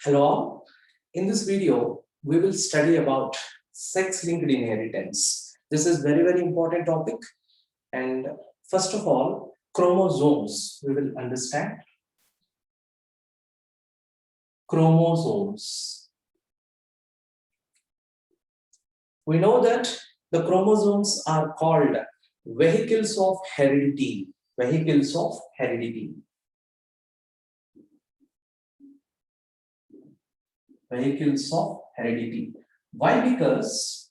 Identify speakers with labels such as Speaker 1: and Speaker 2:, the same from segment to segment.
Speaker 1: Hello all. In this video, we will study about sex-linked inheritance. This is very important topic. And first of all, chromosomes. We will understand chromosomes. We know that the chromosomes are called vehicles of heredity. Vehicles of heredity. Vehicles of heredity. Why? Because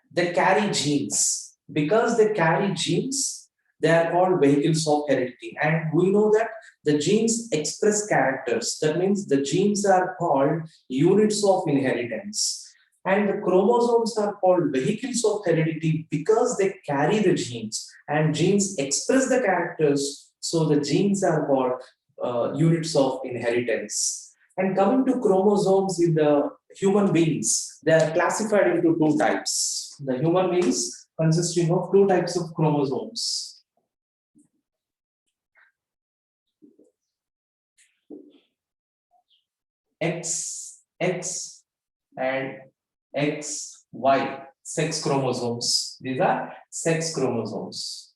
Speaker 1: they carry genes. Because they carry genes, they are called vehicles of heredity. And we know that the genes express characters. That means the genes are called units of inheritance. And the chromosomes are called vehicles of heredity because they carry the genes. And genes express the characters. So the genes are called units of inheritance. And coming to chromosomes in the human beings, they are classified into two types. The human beings consisting of two types of chromosomes. XX and XY, sex chromosomes. These are sex chromosomes.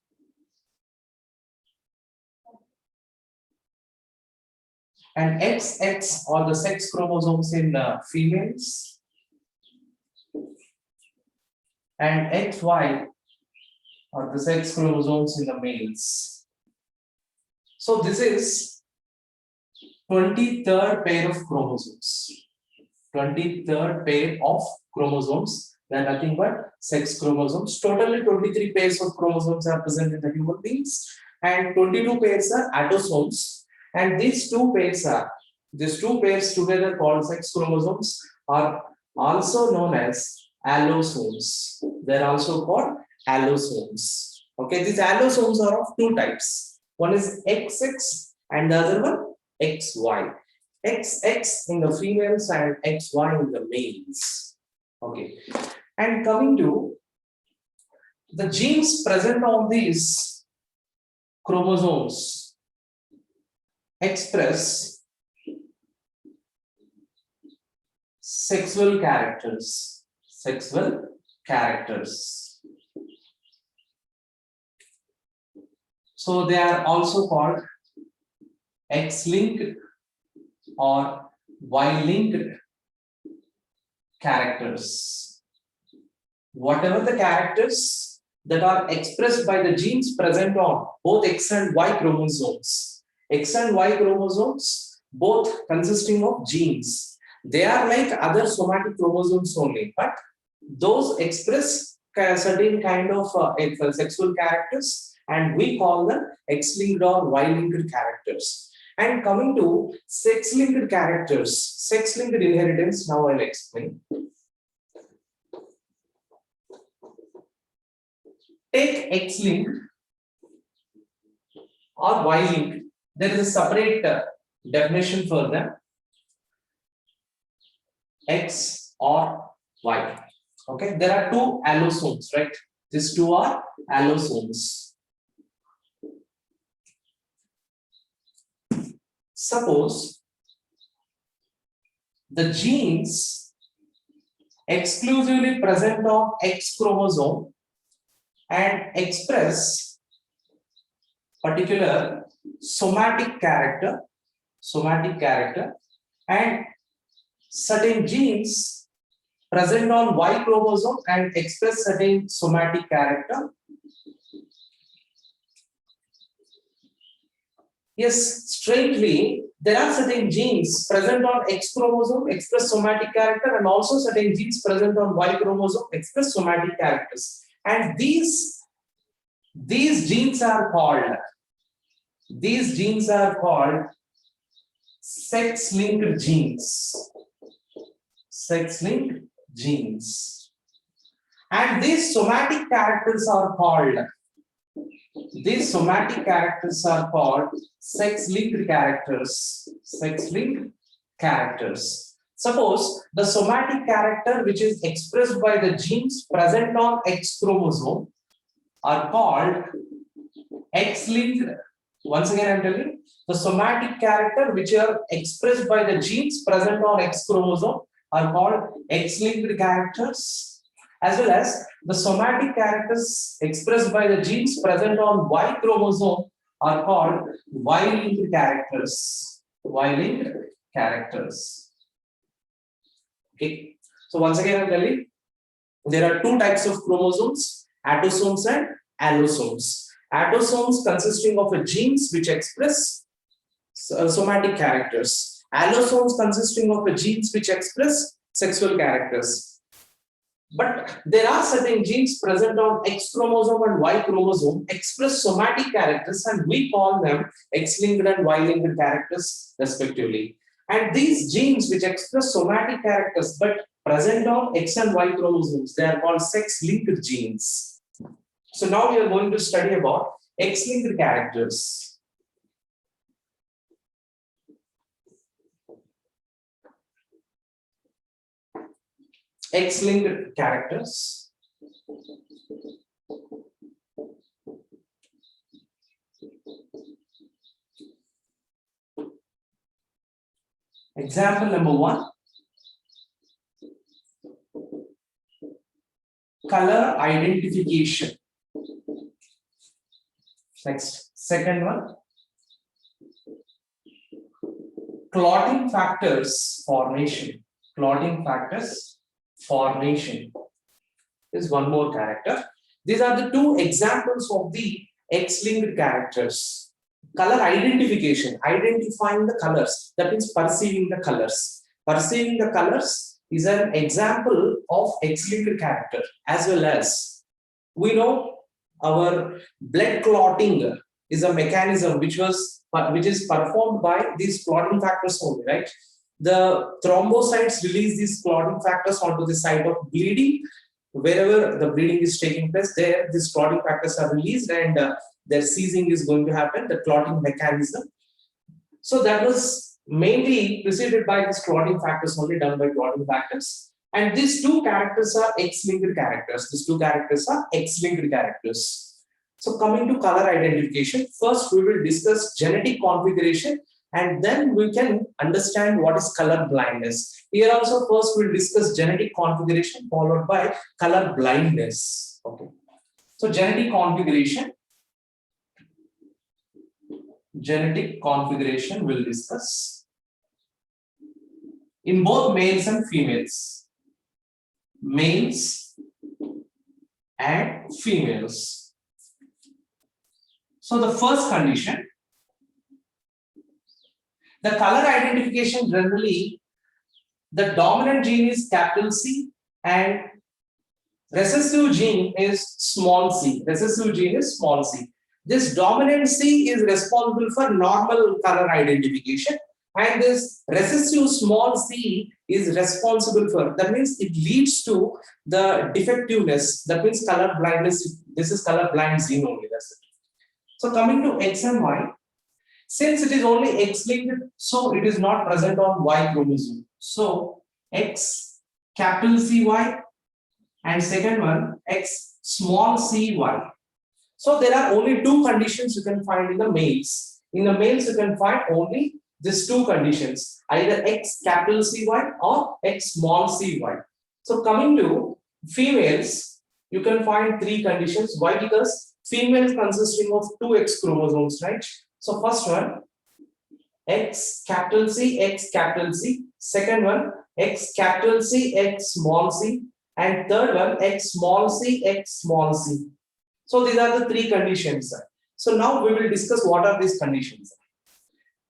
Speaker 1: And XX are the sex chromosomes in females, and XY are the sex chromosomes in the males. So this is 23rd pair of chromosomes. 23rd pair of chromosomes. They are nothing but sex chromosomes. Totally 23 pairs of chromosomes are present in the human beings, and 22 pairs are autosomes. And these two pairs together called sex chromosomes are also known as allosomes. They are also called allosomes. Okay, these allosomes are of two types. One is XX and the other one XY. XX in the females and XY in the males. Okay, and coming to the genes present on these chromosomes express sexual characters. Sexual characters. So they are also called X-linked or Y-linked characters. Whatever the characters that are expressed by the genes present on both X and Y chromosomes. X and Y chromosomes, both consisting of genes. They are like other somatic chromosomes only, but those express certain kind of sexual characters, and we call them X-linked or Y-linked characters. And coming to sex-linked characters, sex-linked inheritance, now I'll explain. Take X-linked or Y-linked. There is a separate definition for them, X or Y. Okay, there are two allosomes, right? These two are allosomes. Suppose the genes exclusively present on X chromosome and express particular somatic character, and certain genes present on Y chromosome and express certain somatic character. Yes, strangely, there are certain genes present on X chromosome express somatic character, and also certain genes present on Y chromosome express somatic characters. And these genes are called sex-linked genes. Sex-linked genes. And these somatic characters are called sex-linked characters. Sex-linked characters. Suppose the somatic character which is expressed by the genes present on X chromosome are called X-linked Once again, I'm telling you, the somatic character which are expressed by the genes present on X chromosome are called X-linked characters, as well as the somatic characters expressed by the genes present on Y chromosome are called Y-linked characters. Y-linked characters. Okay. So once again, I'm telling you, there are two types of chromosomes, autosomes and allosomes. Autosomes consisting of genes which express somatic characters. Allosomes consisting of genes which express sexual characters. But there are certain genes present on X chromosome and Y chromosome express somatic characters, and we call them X-linked and Y-linked characters respectively. And these genes which express somatic characters but present on X and Y chromosomes, they are called sex-linked genes. So now we are going to study about X-linked characters. X-linked characters. Example number 1. Color identification. Next, second one. Clotting factors formation. Clotting factors formation is one more character. These are the two examples of the X-linked characters. Color identification, identifying the colors, that means perceiving the colors. Perceiving the colors is an example of X-linked character, as well as we know our blood clotting is a mechanism which is performed by these clotting factors only, right? The thrombocytes release these clotting factors onto the site of bleeding. Wherever the bleeding is taking place, there these clotting factors are released, and their ceasing is going to happen, the clotting mechanism. So that was mainly preceded by these clotting factors, only done by clotting factors. And these two characters are X-linked characters. These two characters are X-linked characters. So coming to color identification, first we will discuss genetic configuration, and then we can understand what is color blindness. Here also first we'll discuss genetic configuration followed by color blindness. Okay. So genetic configuration we'll discuss in both males and females. Males and females. So the first condition, the color identification generally, the dominant gene is capital C and recessive gene is small c. Recessive gene is small c. This dominant C is responsible for normal color identification, and this recessive small c is responsible for, that means it leads to the defectiveness, that means color blindness. This is color blind gene only, that's it. So coming to X and Y, since it is only X-linked, so it is not present on Y chromosome. So X capital CY and second one X small cy. So there are only two conditions you can find in the males. In the males you can find only these two conditions, either X capital CY or X small cy. So coming to females, you can find three conditions. Why? Because females consisting of two X chromosomes, right? So first one, X capital C, X capital C. Second one, X capital C, X small c. And third one, X small c, X small c. So these are the three conditions. So now we will discuss what are these conditions.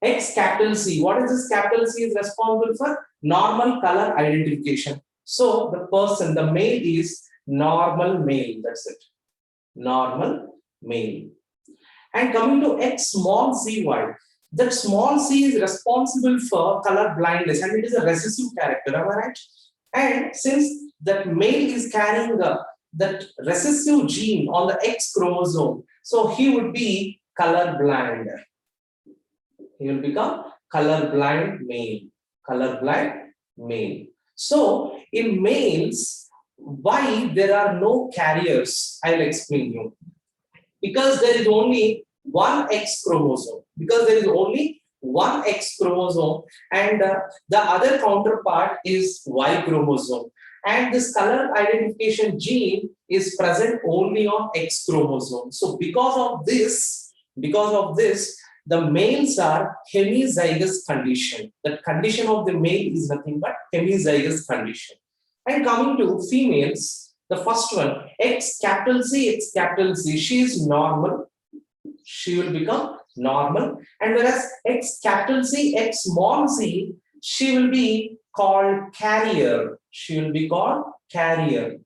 Speaker 1: X capital C. What is this capital C is responsible for? Normal color identification. So the person, the male is normal male. That's it. Normal male. And coming to X small cy, that small c is responsible for color blindness, and it is a recessive character. Am I right? And since that male is carrying that recessive gene on the X chromosome, so he would be color blind. He will become color blind male. Color blind male. So in males, why there are no carriers? I'll explain you. Because there is only one X chromosome, because there is only one X chromosome, and the other counterpart is Y chromosome. And this color identification gene is present only on X chromosome. So because of this, the males are hemizygous condition. The condition of the male is nothing but hemizygous condition. And coming to females, the first one, X capital C, she is normal. She will become normal. And whereas X capital C, X small c, she will be called carrier. She will be called carrier.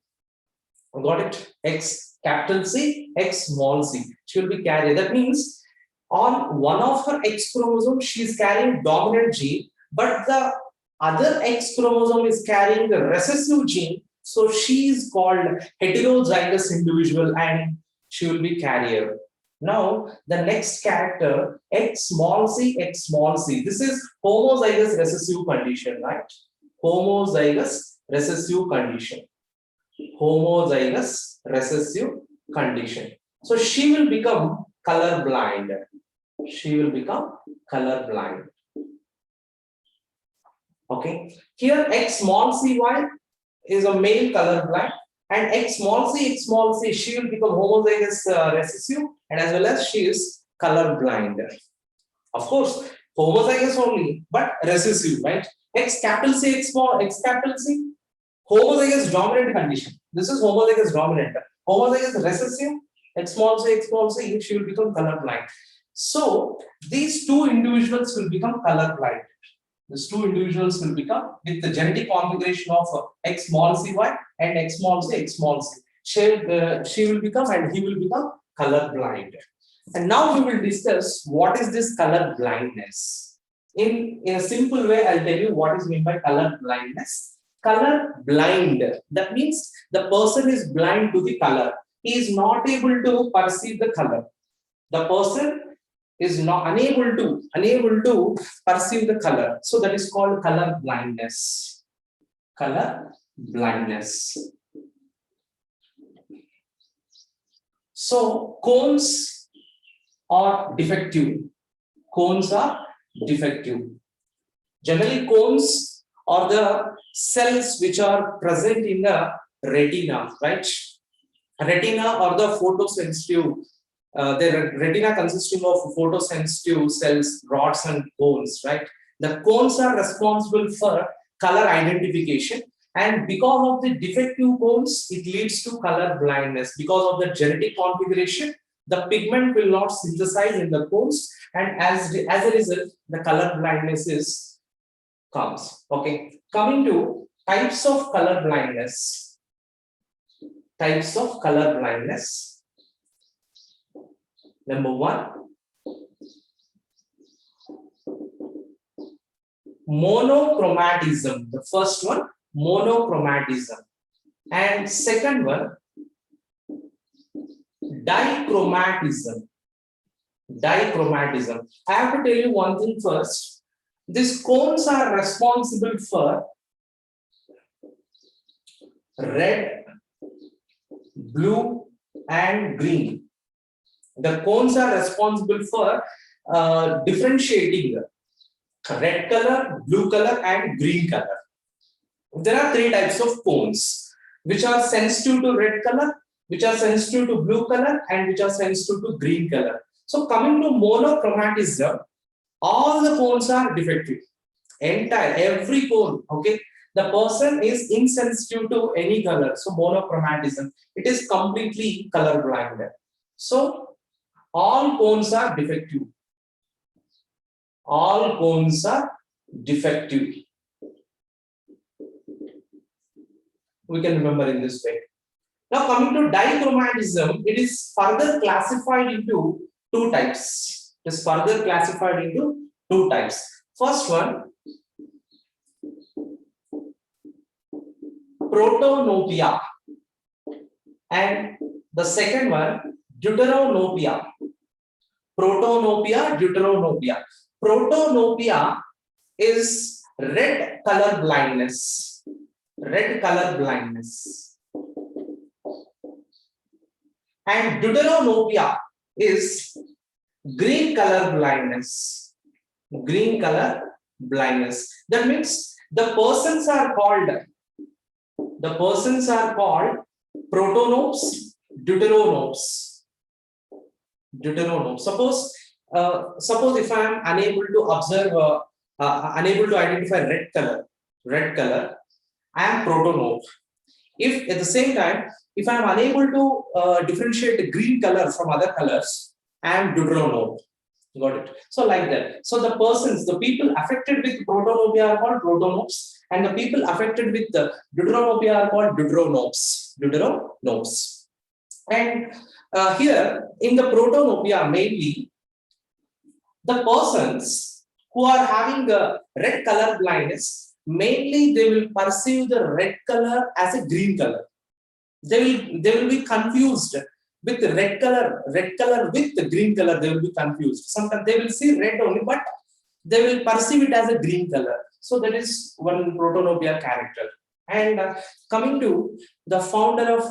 Speaker 1: Got it? X capital C, X small c. She will be carrier. That means on one of her X chromosomes, she is carrying dominant gene, but the other X chromosome is carrying the recessive gene. So she is called heterozygous individual and she will be carrier. Now, the next character, X small c, this is homozygous recessive condition, right? Homozygous recessive condition. Homozygous recessive condition. So she will become color blind. She will become color blind. Okay. Here, X small cy is a male color blind. And X small c, she will become homozygous recessive, and as well as she is color blind. Of course, homozygous only, but recessive, right? X capital C, X capital C, homozygous dominant condition. This is homozygous dominant. Homozygous recessive, X small c, she will become color blind. So these two individuals will become color blind. These two individuals will become with the genetic configuration of X small cy and X small c. She will become and he will become color blind. And now we will discuss what is this color blindness. In a simple way, I'll tell you what is meant by color blindness. Color blind, that means the person is blind to the color. He is not able to perceive the color. The person is not unable to perceive the color. So that is called color blindness. Color blindness. So cones are defective. Cones are defective. Generally, cones are the cells which are present in the retina, right? Retina or the photosensitive. The retina consisting of photosensitive cells, rods and cones, right? The cones are responsible for color identification, and because of the defective cones, it leads to color blindness. Because of the genetic configuration, the pigment will not synthesize in the cones, and as a result, the color blindness comes. Okay, coming to types of color blindness. Types of color blindness. Number one, monochromatism. The first one, monochromatism. And second one, dichromatism. Dichromatism. I have to tell you one thing first. These cones are responsible for red, blue, and green. The cones are responsible for differentiating red color, blue color, and green color. There are three types of cones which are sensitive to red color, which are sensitive to blue color, and which are sensitive to green color. So coming to monochromatism, all the cones are defective. Every cone, okay? The person is insensitive to any color. So monochromatism, it is completely colorblind. So all cones are defective. All cones are defective. We can remember in this way. Now coming to dichromatism, it is further classified into two types. It is further classified into two types. First one, protonopia, and the second one, deuteranopia. Protonopia, deuteranopia. Protonopia is red color blindness. Red color blindness. And deuteranopia is green color blindness. Green color blindness. That means the persons are called protonopes, deuteronopes. Suppose if I am unable to observe, unable to identify red color, I am protonope. If at the same time, if I am unable to differentiate green color from other colors, I am deuteronope. Got it? So like that. So the people affected with protonopia are called protonopes, and the people affected with the deuteronopia are called deuteronopes. And here in the protonopia, mainly the persons who are having a red color blindness, mainly they will perceive the red color as a green color. They will be confused with the red color with the green color. They will be confused. Sometimes they will see red only, but they will perceive it as a green color. So that is one protonopia character. And coming to the founder of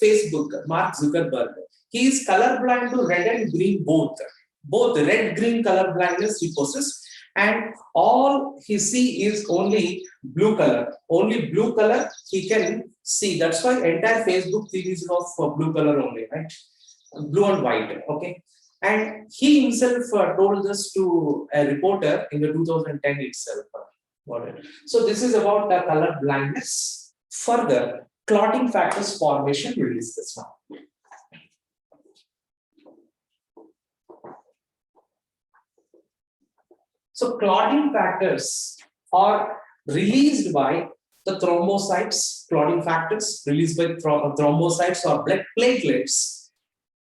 Speaker 1: Facebook, Mark Zuckerberg, he is colorblind to red and green both. Both red green color blindness he possesses, and all he see is only blue color. Only blue color he can see. That's why entire Facebook feed is of blue color only, right? Blue and white. Okay. And he himself told this to a reporter in the 2010 itself. So this is about the color blindness. Further, clotting factors formation we'll discuss now. So clotting factors are released by the thrombocytes, clotting factors released by thrombocytes or blood platelets.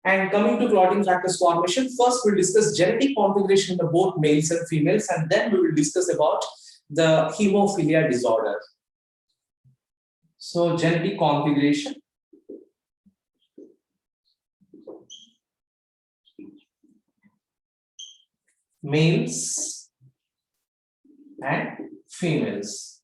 Speaker 1: And coming to clotting factors formation, first we'll discuss genetic configuration in both males and females, and then we will discuss about the hemophilia disorder. So genetic configuration. Males and females.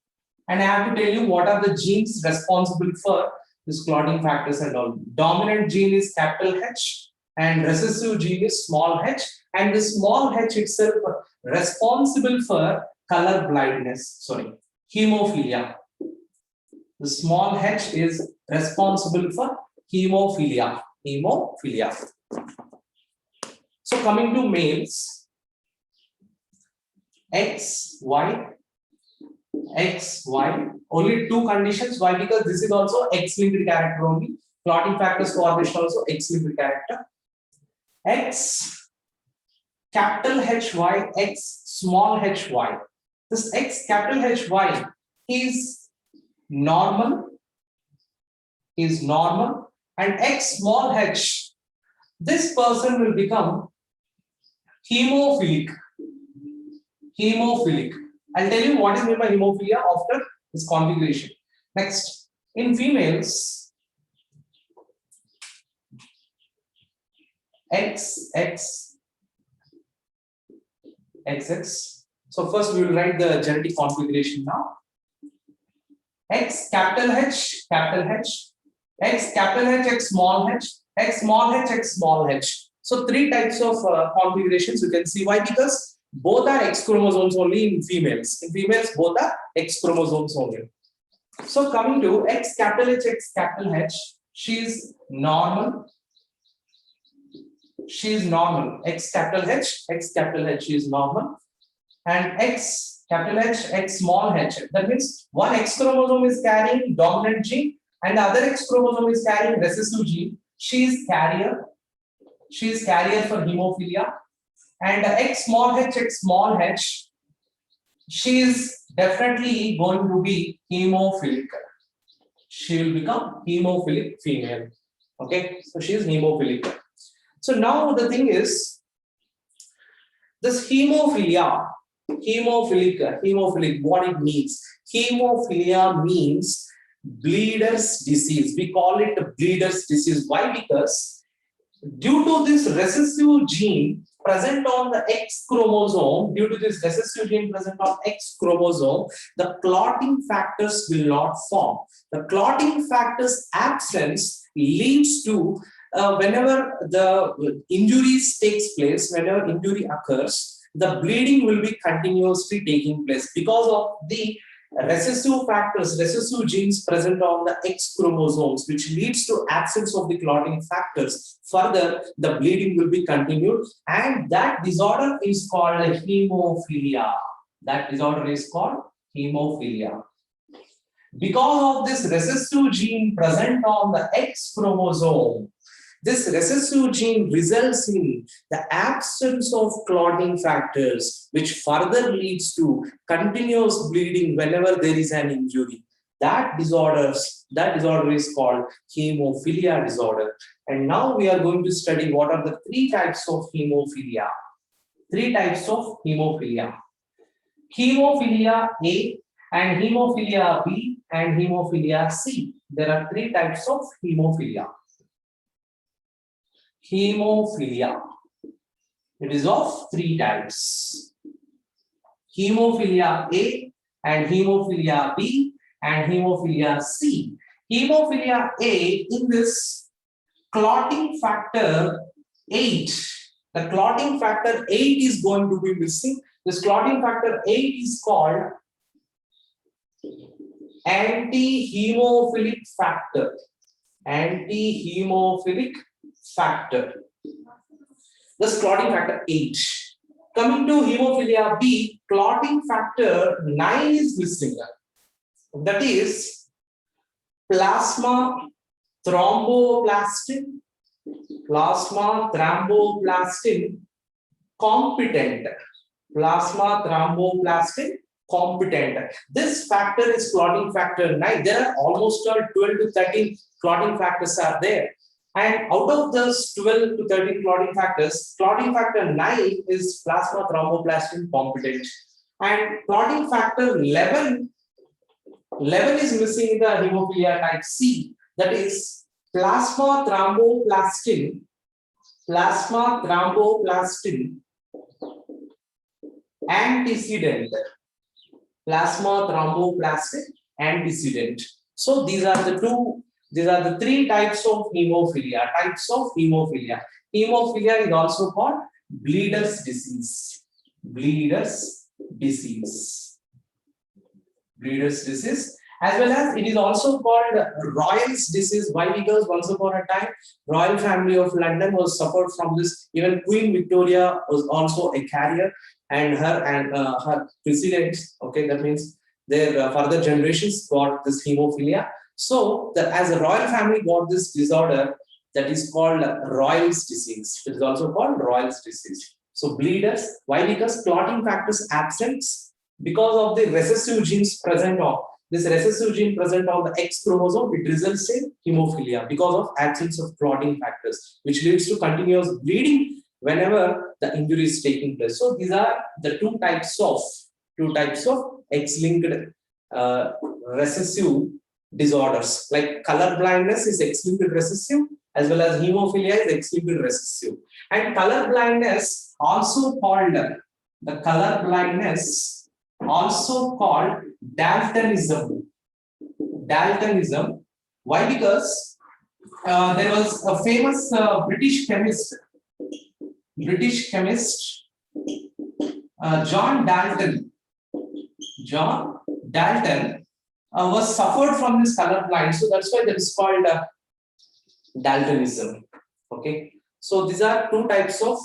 Speaker 1: And I have to tell you what are the genes responsible for this clotting factors and all. Dominant gene is capital H and recessive gene is small h, and the small h itself responsible for color blindness, hemophilia. The small h is responsible for hemophilia. So coming to males, X, Y, only two conditions. Why? Because this is also X-linked character only. Clotting factors formation also X-linked character. X, capital HY, X, small hy. This X, capital HY is normal, and X, small h, this person will become hemophilic. I'll tell you what is meant by hemophilia after this configuration. Next, in females, XX. So first we will write the genetic configuration now. X, capital H, X, capital H, X, small h, X, small h, X, small h. So three types of configurations you can see. Why? Because both are X chromosomes only in females. In females, both are X chromosomes only. So coming to X, capital H, X, capital H, she is normal. X, capital H, X, capital H, she is normal. And X, capital H, X, small h. That means one X chromosome is carrying dominant gene and the other X chromosome is carrying recessive gene. She is carrier for hemophilia. And X, small h, she is definitely going to be hemophilic. She will become hemophilic female. Okay, so she is hemophilic. So now the thing is, this hemophilic, what it means? Hemophilia means bleeder's disease. We call it bleeder's disease. Why? Because due to this recessive gene present on the X chromosome, the clotting factors will not form. The clotting factors absence leads to whenever the injuries takes place, whenever injury occurs, the bleeding will be continuously taking place because of the recessive factors, recessive genes present on the X chromosomes, which leads to absence of the clotting factors. Further, the bleeding will be continued, and that disorder is called hemophilia. That disorder is called hemophilia. Because of this recessive gene present on the X chromosome, this recessive gene results in the absence of clotting factors, which further leads to continuous bleeding whenever there is an injury. That disorder is called hemophilia disorder. And now we are going to study what are the three types of hemophilia. Three types of hemophilia. Hemophilia A and hemophilia B and hemophilia C. There are three types of hemophilia. Hemophilia. It is of three types. Hemophilia A and hemophilia B and hemophilia C. Hemophilia A, in this clotting factor 8. The clotting factor 8 is going to be missing. This clotting factor 8 is called anti-hemophilic factor. Anti-hemophilic factor. This clotting factor 8. Coming to hemophilia B, clotting factor 9 is missing. That is plasma thromboplastin. Plasma thromboplastin competent. Plasma thromboplastin competent. This factor is clotting factor 9. There are almost 12 to 13 clotting factors are there. And out of those 12 to 13 clotting factor 9 is plasma thromboplastin competent. And clotting factor 11 is missing in the hemophilia type C. That is plasma thromboplastin antecedent. Plasma thromboplastin antecedent. So these are the three types of hemophilia. Hemophilia is also called bleeder's disease. Bleeder's disease. As well as it is also called Royal's disease. Why? Because once upon a time, royal family of London was suffered from this. Even Queen Victoria was also a carrier, and her descendants, okay, that means their further generations got this hemophilia. So as a royal family got this disorder, that is called Royal's disease. It is also called Royal's disease. So bleeders, why? Because clotting factors absence because of the recessive genes present on this recessive gene present on the X chromosome. It results in hemophilia because of absence of clotting factors, which leads to continuous bleeding whenever the injury is taking place. So these are the two types of X-linked recessive disorders. Like color blindness is X-linked recessive, as well as hemophilia is X-linked recessive. And color blindness also called Daltonism. Why? Because there was a famous British chemist, John Dalton. Was suffered from this color blind, so that's why that is called Daltonism. Okay, so these are two types of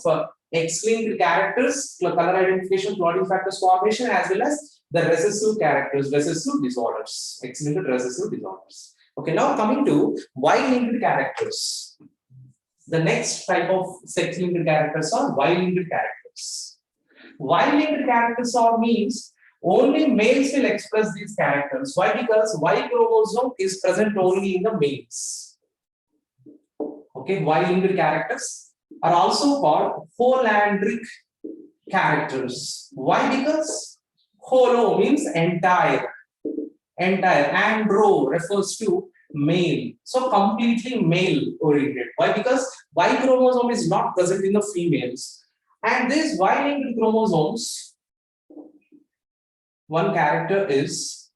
Speaker 1: X-linked characters: color identification, clotting factors formation, as well as the recessive characters, recessive disorders, X-linked recessive disorders. Okay, now coming to Y-linked characters. The next type of sex-linked characters are Y-linked characters. Y-linked characters means only males will express these characters. Why? Because Y chromosome is present only in the males. Okay, Y-linked characters are also called holandric characters. Why? Because holo means entire, andro refers to male, so completely male oriented. Why? Because Y chromosome is not present in the females, and these Y-linked chromosomes, one character is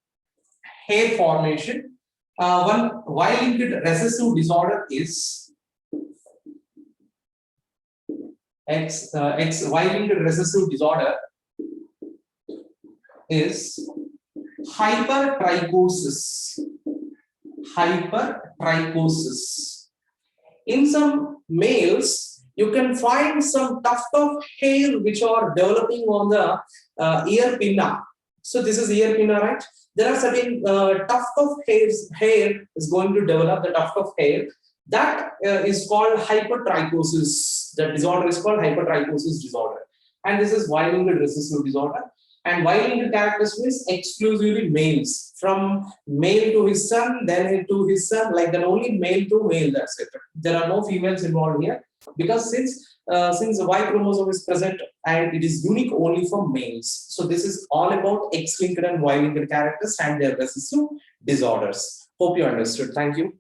Speaker 1: hair formation. One Y-linked recessive disorder is Y-linked recessive disorder is hypertrichosis. Hypertrichosis. In some males, you can find some tuft of hair which are developing on the ear pinna. So this is ear pinna, right? There are certain tuft of hair is going to develop, the tuft of hair. That is called hypertrichosis. The disorder is called hypertrichosis disorder. And this is Y-linked recessive disorder. And Y-linked characters means exclusively males. From male to his son, then to his son, like that, only male to male, that's it. There are no females involved here, because since the Y chromosome is present and it is unique only for males. So this is all about X-linked and Y-linked characters and their recessive disorders. Hope you understood. Thank you.